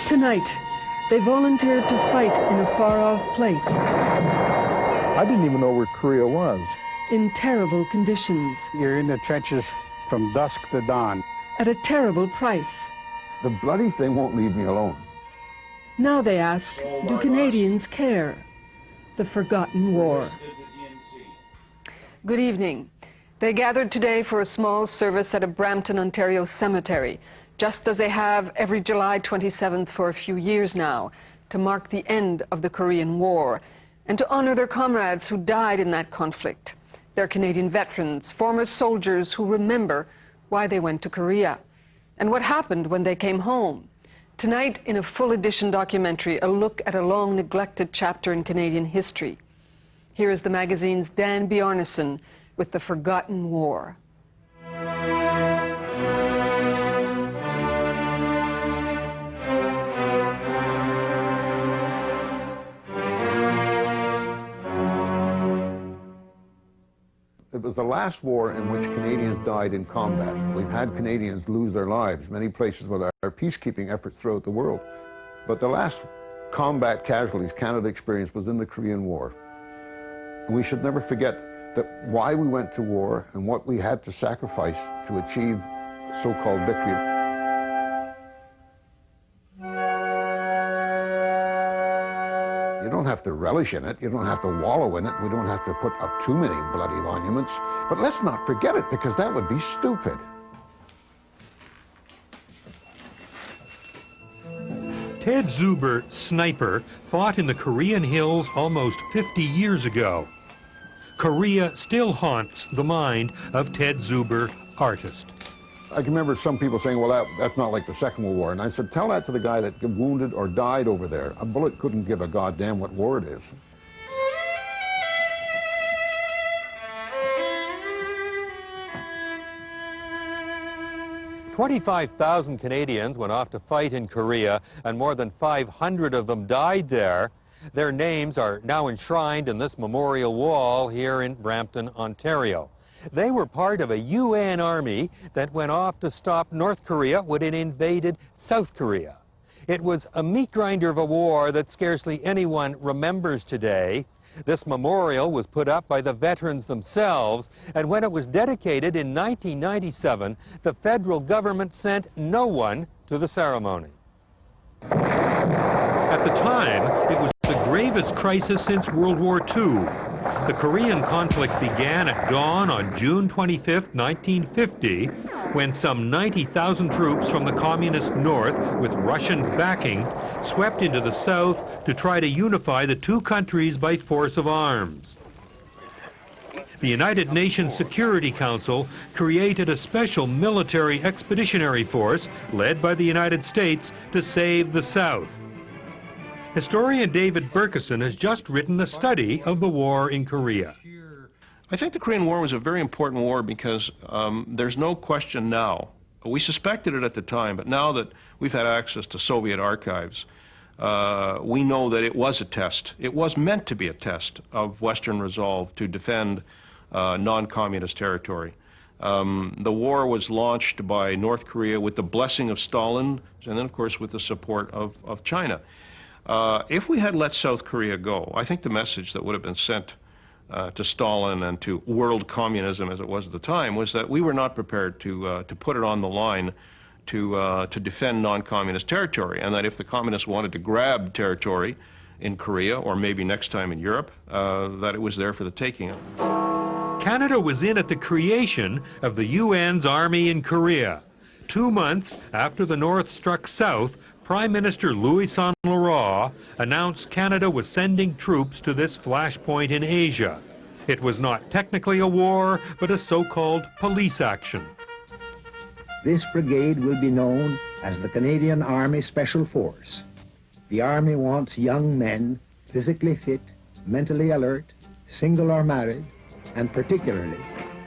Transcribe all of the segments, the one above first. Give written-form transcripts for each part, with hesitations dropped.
Tonight, they volunteered to fight in a far-off place, I didn't even know where Korea was. in terrible conditions, You're in the trenches from dusk to dawn. at a terrible price. The bloody thing won't leave me alone. Now they ask, do Canadians care? The forgotten war. Good evening. They gathered today for a small service at a Brampton, Ontario cemetery, just as they have every July 27th for a few years now, to mark the end of the Korean War and to honor their comrades who died in that conflict. They're Canadian veterans, former soldiers who remember why they went to Korea and what happened when they came home. Tonight, in a full edition documentary, a look at a long neglected chapter in Canadian history. Here is the magazine's Dan Bjarnason with The Forgotten War. It was the last war in which Canadians died in combat. We've had Canadians lose their lives many places with our peacekeeping efforts throughout the world. But the last combat casualties Canada experienced was in the Korean War. And we should never forget that why we went to war and what we had to sacrifice to achieve so-called victory. You don't have to relish in it, you don't have to wallow in it, we don't have to put up too many bloody monuments, but let's not forget it because that would be stupid. Ted Zuber, sniper, fought in the Korean hills almost 50 years ago. Korea still haunts the mind of Ted Zuber, artist. I can remember some people saying, well, that's not like the Second World War. And I said, tell that to the guy that got wounded or died over there. A bullet couldn't give a goddamn what war it is. "25,000 Canadians went off to fight in Korea, and more than 500 of them died there. Their names are now enshrined in this memorial wall here in Brampton, Ontario. They were part of a UN army that went off to stop North Korea when it invaded South Korea. It was a meat grinder of a war that scarcely anyone remembers today. This memorial was put up by the veterans themselves, and when it was dedicated in 1997, the federal government sent no one to the ceremony. At the time, it was the gravest crisis since World War II. The Korean conflict began at dawn on June 25, 1950, when some 90,000 troops from the communist north, with Russian backing, swept into the south to try to unify the two countries by force of arms. The United Nations Security Council created a special military expeditionary force led by the United States to save the South. Historian David Berkison has just written a study of the war in Korea. I think the Korean War was a very important war because there's no question now. We suspected it at the time, but now that we've had access to Soviet archives, we know that it was a test. It was meant to be a test of Western resolve to defend non-communist territory. The war was launched by North Korea with the blessing of Stalin, and then, of course, with the support of China. If we had let South Korea go, I think the message that would have been sent to Stalin and to world communism, as it was at the time, was that we were not prepared to put it on the line to defend non-communist territory, and that if the communists wanted to grab territory in Korea, or maybe next time in Europe, that it was there for the taking. Canada was in at the creation of the UN's army in Korea. 2 months after the North struck South, Prime Minister Louis Saint-Laurent announced Canada was sending troops to this flashpoint in Asia. It was not technically a war, but a so-called police action. This brigade will be known as the Canadian Army Special Force. The Army wants young men, physically fit, mentally alert, single or married, and particularly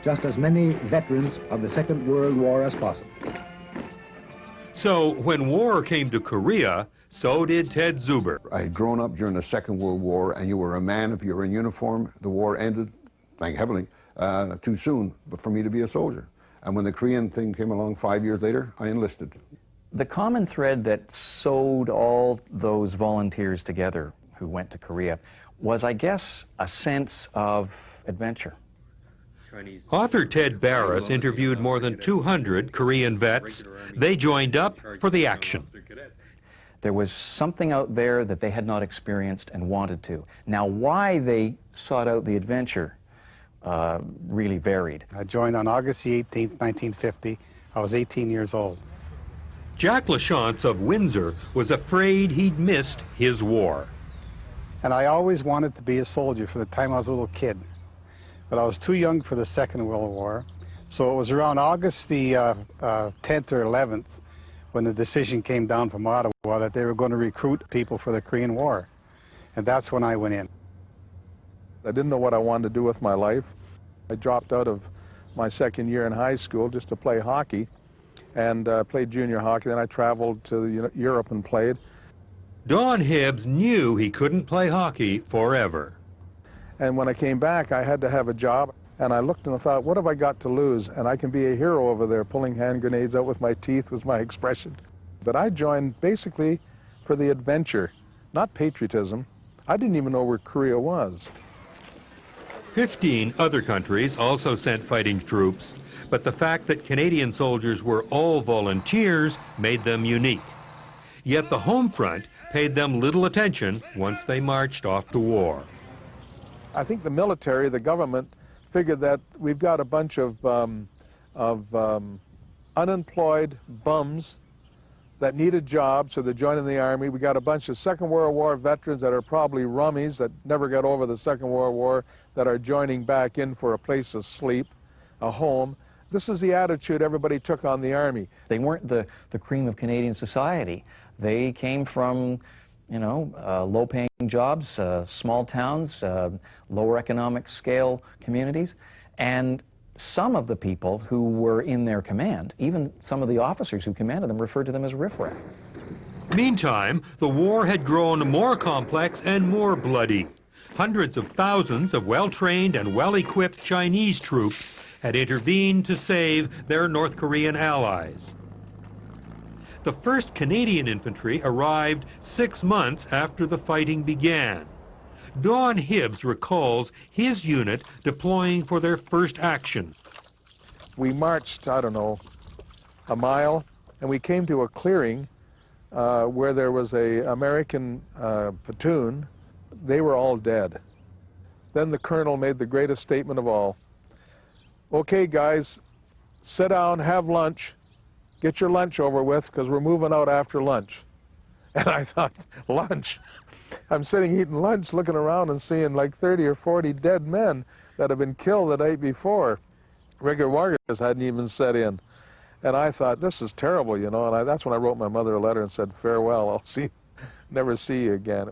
just as many veterans of the Second World War as possible. So when war came to Korea, so did Ted Zuber. I had grown up during the Second World War, and you were a man if you were in uniform. The war ended, thank heavily, too soon for me to be a soldier. And when the Korean thing came along 5 years later, I enlisted. The common thread that sewed all those volunteers together who went to Korea was, I guess, a sense of adventure. Author Ted Barris interviewed more than 200 Korean vets. They joined up for the action. There was something out there that they had not experienced and wanted to. Now, why they sought out the adventure really varied. I joined on August the 18th, 1950. I was 18 years old. Jack LaChance of Windsor was afraid he'd missed his war. And I always wanted to be a soldier from the time I was a little kid. But I was too young for the Second World War. So it was around August the 10th or 11th when the decision came down from Ottawa that they were going to recruit people for the Korean War. And that's when I went in. I didn't know what I wanted to do with my life. I dropped out of my second year in high school just to play hockey, and played junior hockey. Then I traveled to Europe and played. Don Hibbs knew he couldn't play hockey forever. And when I came back, I had to have a job. And I looked and I thought, what have I got to lose? And I can be a hero over there. Pulling hand grenades out with my teeth was my expression. But I joined basically for the adventure, not patriotism. I didn't even know where Korea was. 15 other countries also sent fighting troops, but the fact that Canadian soldiers were all volunteers made them unique. Yet the home front paid them little attention once they marched off to war. I think the military, the government, figured that we've got a bunch of unemployed bums that need a job, so they're joining the Army. We got a bunch of Second World War veterans that are probably rummies that never got over the Second World War that are joining back in for a place to sleep, a home. This is the attitude everybody took on the Army. They weren't the cream of Canadian society. They came from, low-paying jobs, small towns, lower economic scale communities, and some of the people who were in their command, even some of the officers who commanded them, referred to them as riffraff. Meantime, the war had grown more complex and more bloody. Hundreds of thousands of well-trained and well-equipped Chinese troops had intervened to save their North Korean allies. The 1st Canadian Infantry arrived 6 months after the fighting began. Don Hibbs recalls his unit deploying for their first action. We marched, I don't know, a mile, and we came to a clearing where there was an American platoon. They were all dead. Then the colonel made the greatest statement of all. Okay, guys, sit down, have lunch. Get your lunch over with, because we're moving out after lunch. And I thought, lunch? I'm sitting eating lunch, looking around and seeing like 30 or 40 dead men that had been killed the night before. Rigor mortis hadn't even set in. And I thought, this is terrible, and that's when I wrote my mother a letter and said, farewell, I'll never see you again.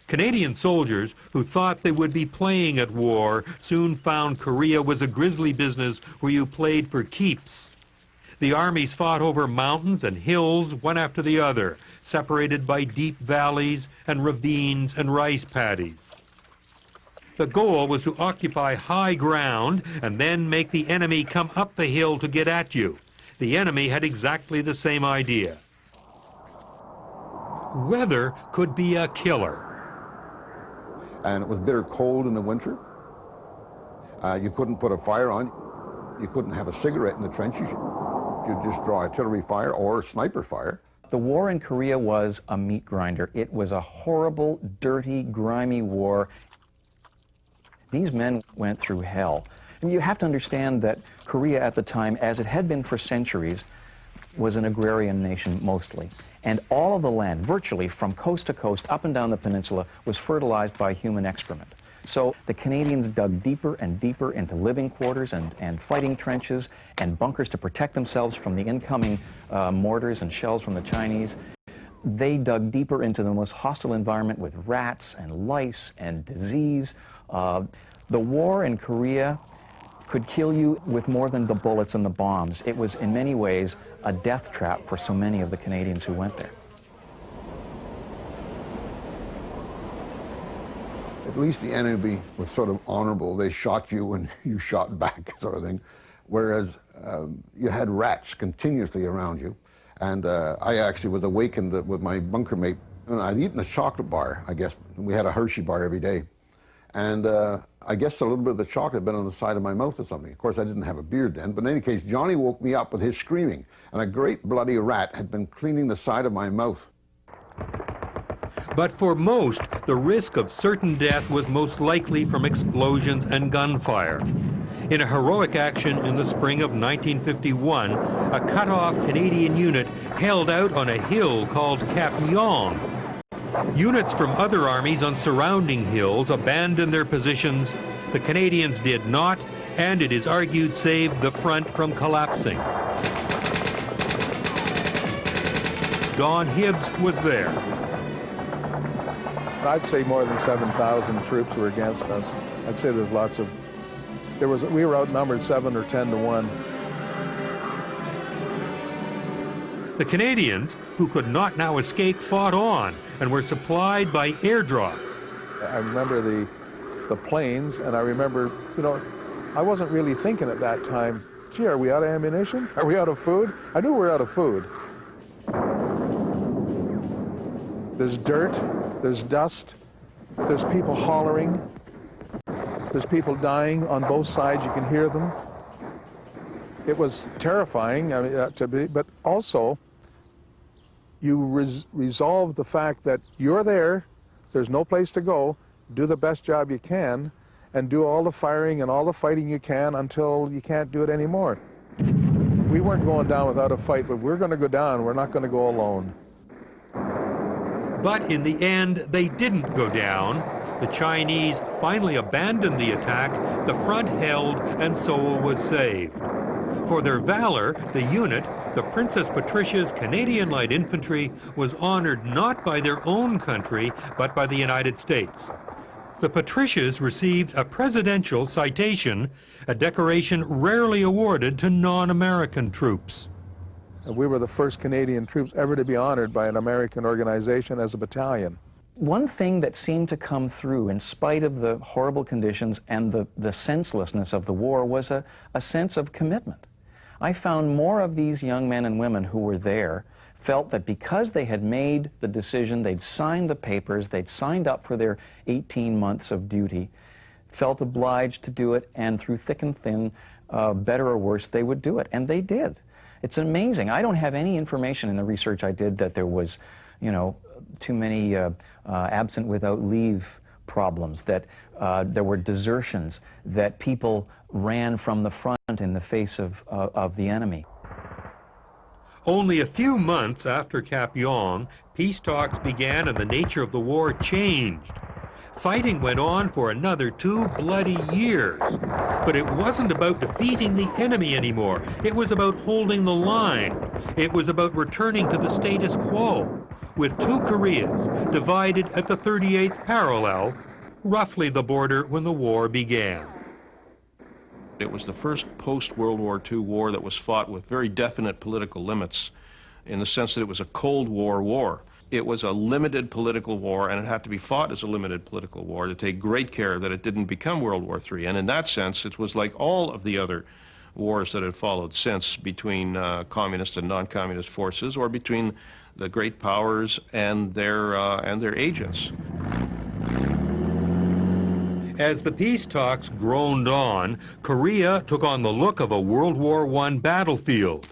Canadian soldiers who thought they would be playing at war soon found Korea was a grisly business where you played for keeps. The armies fought over mountains and hills, one after the other, separated by deep valleys and ravines and rice paddies. The goal was to occupy high ground and then make the enemy come up the hill to get at you. The enemy had exactly the same idea. Weather could be a killer. And it was bitter cold in the winter. You couldn't put a fire on. You couldn't have a cigarette in the trenches. You'd just draw artillery fire or sniper fire. The war in Korea was a meat grinder. It was a horrible, dirty, grimy war. These men went through hell. And you have to understand that Korea at the time, as it had been for centuries, was an agrarian nation mostly. And all of the land, virtually from coast to coast, up and down the peninsula, was fertilized by human excrement. So the Canadians dug deeper and deeper into living quarters and fighting trenches and bunkers to protect themselves from the incoming mortars and shells from the Chinese. They dug deeper into the most hostile environment with rats and lice and disease. The war in Korea could kill you with more than the bullets and the bombs. It was in many ways a death trap for so many of the Canadians who went there. At least the enemy was sort of honorable. They shot you and you shot back, sort of thing. whereas you had rats continuously around you. And I actually was awakened with my bunker mate, and I'd eaten a chocolate bar, I guess. We had a Hershey bar every day. And I guess a little bit of the chocolate had been on the side of my mouth or something. Of course, I didn't have a beard then, but in any case, Johnny woke me up with his screaming, and a great bloody rat had been cleaning the side of my mouth. But for most, the risk of certain death was most likely from explosions and gunfire. In a heroic action in the spring of 1951, a cut-off Canadian unit held out on a hill called Cap Yon. Units from other armies on surrounding hills abandoned their positions. The Canadians did not, and it is argued saved the front from collapsing. Don Hibbs was there. I'd say more than 7,000 troops were against us. I'd say there's lots of, we were outnumbered 7 or 10 to 1. The Canadians, who could not now escape, fought on and were supplied by airdrop. I remember the planes, and I remember, you know, I wasn't really thinking at that time, gee, are we out of ammunition? Are we out of food? I knew we were out of food. There's dirt, there's dust, there's people hollering, there's people dying on both sides, you can hear them. It was terrifying, I mean, but also you resolve the fact that you're there, there's no place to go, do the best job you can, and do all the firing and all the fighting you can until you can't do it anymore. We weren't going down without a fight, but we're going to go down, we're not going to go alone. But in the end, they didn't go down. The Chinese finally abandoned the attack, the front held, and Seoul was saved. For their valor, the unit, the Princess Patricia's Canadian Light Infantry, was honored not by their own country, but by the United States. The Patricias received a presidential citation, a decoration rarely awarded to non-American troops. We were the first Canadian troops ever to be honored by an American organization as a battalion. One thing that seemed to come through, in spite of the horrible conditions and the senselessness of the war, was a sense of commitment. I found more of these young men and women who were there felt that because they had made the decision, they'd signed the papers, they'd signed up for their 18 months of duty, felt obliged to do it, and through thick and thin, better or worse, they would do it. And they did. It's amazing. I don't have any information in the research I did that there was, you know, too many absent without leave problems, that there were desertions, that people ran from the front in the face of the enemy. Only a few months after Cap Yon, peace talks began and the nature of the war changed. Fighting went on for another 2 bloody years. But it wasn't about defeating the enemy anymore. It was about holding the line. It was about returning to the status quo, with 2 Koreas divided at the 38th parallel, roughly the border when the war began. It was the first post-World War II war that was fought with very definite political limits, in the sense that it was a Cold War war. It was a limited political war, and it had to be fought as a limited political war to take great care that it didn't become World War III. And in that sense, it was like all of the other wars that had followed since between communist and non-communist forces, or between the great powers and their agents. As the peace talks groaned on, Korea took on the look of a World War I battlefield.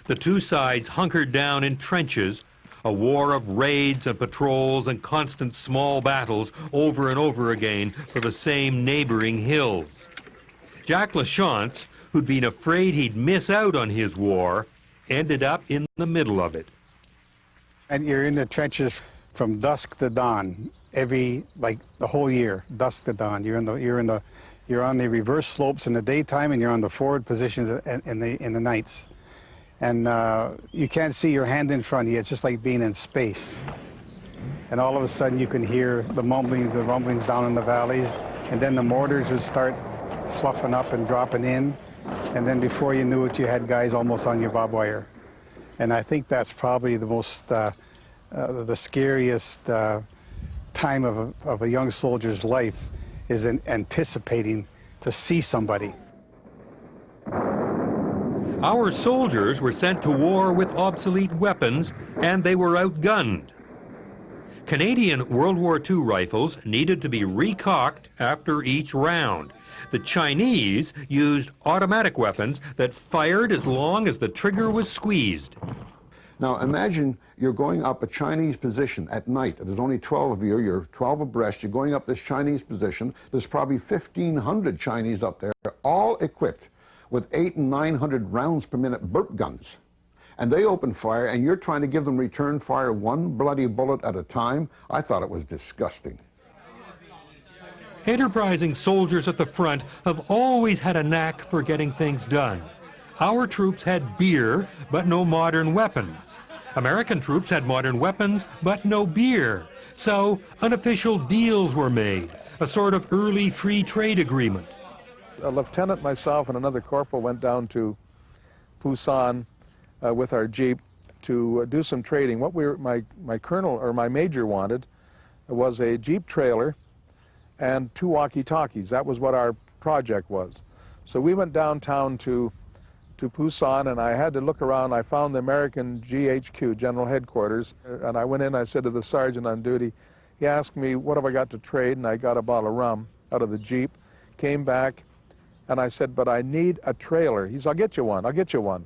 The 2 sides hunkered down in trenches, a war of raids and patrols and constant small battles over and over again for the same neighboring hills. Jack LaChance, who'd been afraid he'd miss out on his war, ended up in the middle of it. And you're in the trenches from dusk to dawn, like the whole year, dusk to dawn. You're on the reverse slopes in the daytime, and you're on the forward positions in the nights. And you can't see your hand in front of you. It's just like being in space. And all of a sudden you can hear the mumbling, the rumblings down in the valleys, and then the mortars would start fluffing up and dropping in, and then before you knew it, you had guys almost on your barbed wire. And I think that's probably the most, the scariest time of a young soldier's life, is in anticipating to see somebody. Our soldiers were sent to war with obsolete weapons, and they were outgunned. Canadian World War II rifles needed to be recocked after each round. The Chinese used automatic weapons that fired as long as the trigger was squeezed. Now imagine you're going up a Chinese position at night. There's only 12 of you, you're 12 abreast, you're going up this Chinese position. There's probably 1,500 Chinese up there, all equipped with 800 and 900 rounds per minute burp guns. And they open fire, and you're trying to give them return fire one bloody bullet at a time. I thought it was disgusting. Enterprising soldiers at the front have always had a knack for getting things done. Our troops had beer, but no modern weapons. American troops had modern weapons, but no beer. So unofficial deals were made, a sort of early free trade agreement. A lieutenant, myself, and another corporal went down to Busan with our Jeep to do some trading. What my colonel or my major wanted was a Jeep trailer and 2 walkie-talkies. That was what our project was. So we went downtown to Busan, and I had to look around. I found the American GHQ, General Headquarters, and I went in. I said to the sergeant on duty, he asked me, what have I got to trade? And I got a bottle of rum out of the Jeep, came back, and I said, but I need a trailer. He said, I'll get you one, I'll get you one.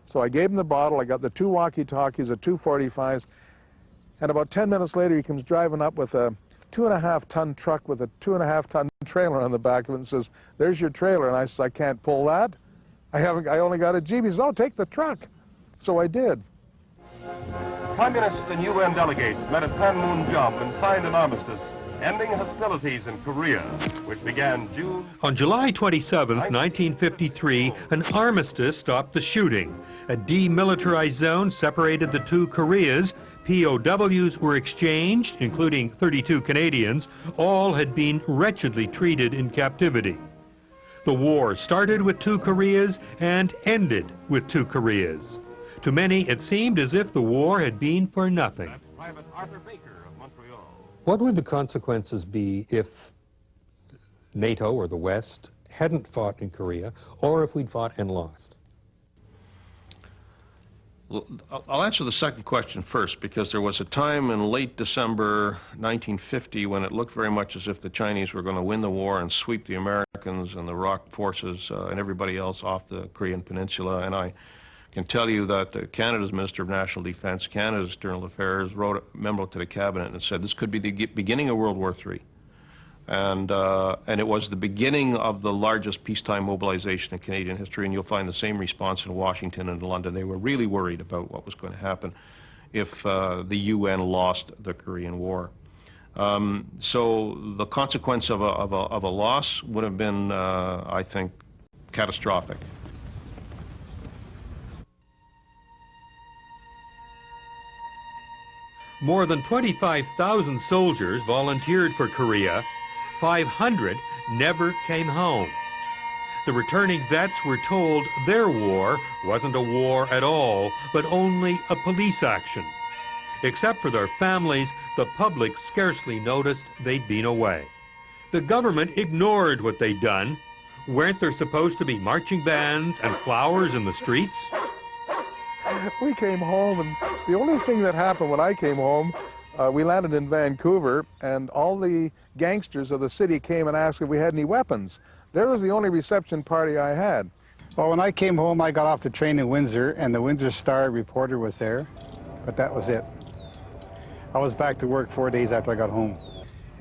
So I gave him the bottle. I got the 2 walkie-talkies, the 2 45s, and about 10 minutes later, he comes driving up with a 2.5-ton truck with a 2.5-ton trailer on the back of it and says, there's your trailer. And I said, I can't pull that. I only got a Jeep. He says, oh, take the truck. So I did. Communists and UN delegates met at Panmunjom and signed an armistice, ending hostilities in Korea, which began June. On July 27, 1953, an armistice stopped the shooting. A demilitarized zone separated the 2 Koreas. POWs were exchanged, including 32 Canadians. All had been wretchedly treated in captivity. The war started with 2 Koreas and ended with 2 Koreas. To many, it seemed as if the war had been for nothing. That's Private Arthur Baker of Montreal. What would the consequences be if NATO or the West hadn't fought in Korea, or if we'd fought and lost? I'll answer the second question first, because there was a time in late December 1950 when it looked very much as if the Chinese were going to win the war and sweep the Americans and the ROC forces and everybody else off the Korean peninsula. And I can tell you that Canada's Minister of National Defense, Canada's External Affairs, wrote a memo to the Cabinet and said this could be the beginning of World War III. And it was the beginning of the largest peacetime mobilization in Canadian history, and you'll find the same response in Washington and London. They were really worried about what was going to happen if the UN lost the Korean War. So the consequence of a loss would have been, I think, catastrophic. More than 25,000 soldiers volunteered for Korea. 500 never came home. The returning vets were told their war wasn't a war at all, but only a police action. Except for their families, the public scarcely noticed they'd been away. The government ignored what they'd done. Weren't there supposed to be marching bands and flowers in the streets? We came home, and the only thing that happened when I came home, we landed in Vancouver, and all the gangsters of the city came and asked if we had any weapons. There was the only reception party I had. Well, when I came home, I got off the train in Windsor, and the Windsor Star reporter was there, but that was it. I was back to work 4 days after I got home.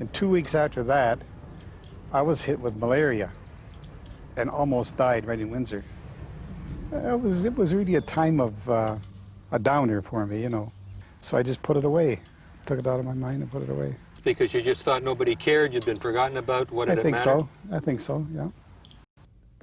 And 2 weeks after that, I was hit with malaria and almost died right in Windsor. It was really a time of a downer for me, you know. So I just put it away, took it out of my mind and put it away. Because you just thought nobody cared, you'd been forgotten about, what did it matter? I think so, yeah.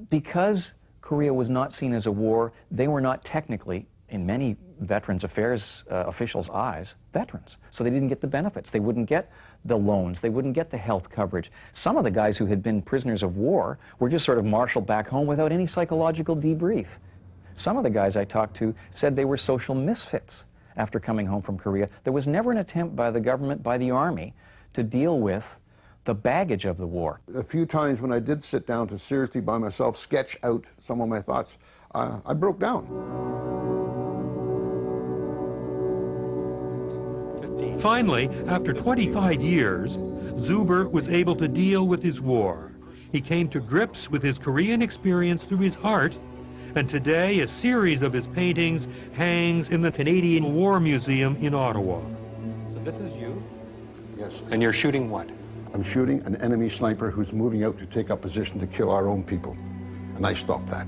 Because Korea was not seen as a war, they were not technically, in many Veterans Affairs officials' eyes, veterans. So they didn't get the benefits. They wouldn't get the loans. They wouldn't get the health coverage. Some of the guys who had been prisoners of war were just sort of marshaled back home without any psychological debrief. Some of the guys I talked to said they were social misfits after coming home from Korea. There was never an attempt by the government, by the Army, to deal with the baggage of the war. A few times when I did sit down to seriously by myself sketch out some of my thoughts, I broke down. Finally, after 25 years, Zuber was able to deal with his war. He came to grips with his Korean experience through his art, and today a series of his paintings hangs in the Canadian War Museum in Ottawa. So this is you? Yes. And you're shooting what? I'm shooting an enemy sniper who's moving out to take up position to kill our own people. And I stopped that.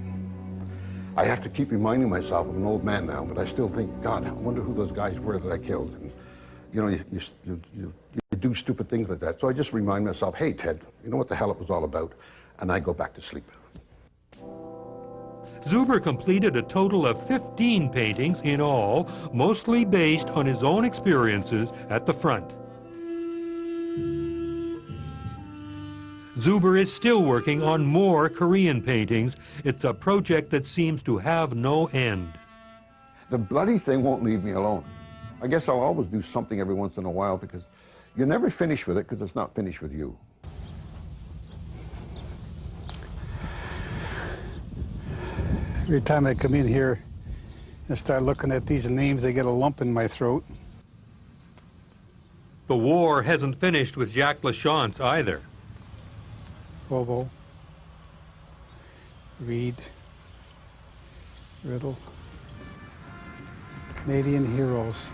I have to keep reminding myself, I'm an old man now, but I still think, God, I wonder who those guys were that I killed. And, you know, you do stupid things like that. So I just remind myself, hey, Ted, you know what the hell it was all about? And I go back to sleep. Zuber completed a total of 15 paintings in all, mostly based on his own experiences at the front. Zuber is still working on more Korean paintings. It's a project that seems to have no end. The bloody thing won't leave me alone. I guess I'll always do something every once in a while because you're never finished with it because it's not finished with you. Every time I come in here and start looking at these names, I get a lump in my throat. The war hasn't finished with Jacques Lachance either. Provo, Reed, Riddle, Canadian heroes.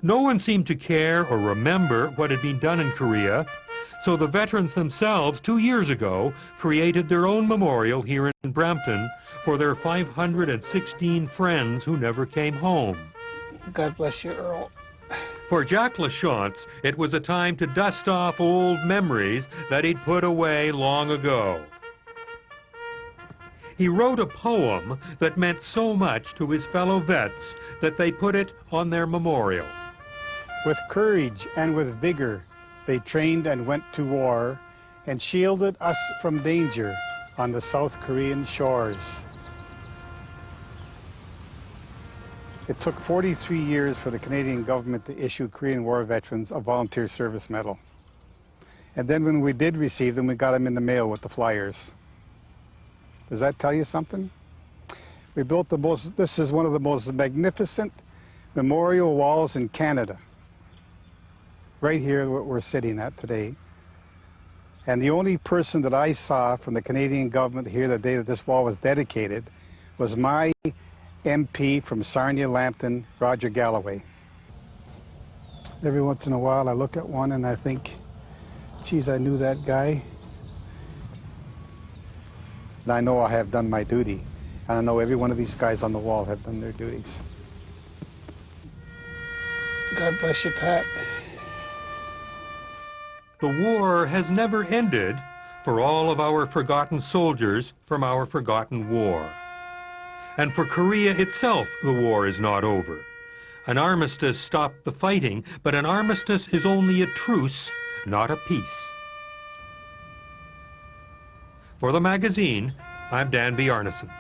No one seemed to care or remember what had been done in Korea, so the veterans themselves, 2 years ago, created their own memorial here in Brampton for their 516 friends who never came home. God bless you, Earl. For Jacques Lachance, it was a time to dust off old memories that he'd put away long ago. He wrote a poem that meant so much to his fellow vets that they put it on their memorial. With courage and with vigor, they trained and went to war and shielded us from danger on the South Korean shores. It took 43 years for the Canadian government to issue Korean War veterans a volunteer service medal. And then when we did receive them, we got them in the mail with the flyers. Does that tell you something? We built this is one of the most magnificent memorial walls in Canada. Right here, what we're sitting at today. And the only person that I saw from the Canadian government here the day that this wall was dedicated was my MP from Sarnia-Lambton, Roger Galloway. Every once in a while I look at one and I think, geez, I knew that guy. And I know I have done my duty. And I know every one of these guys on the wall have done their duties. God bless you, Pat. The war has never ended for all of our forgotten soldiers from our forgotten war. And for Korea itself, the war is not over. An armistice stopped the fighting, but an armistice is only a truce, not a peace. For the magazine, I'm Dan B. Arneson.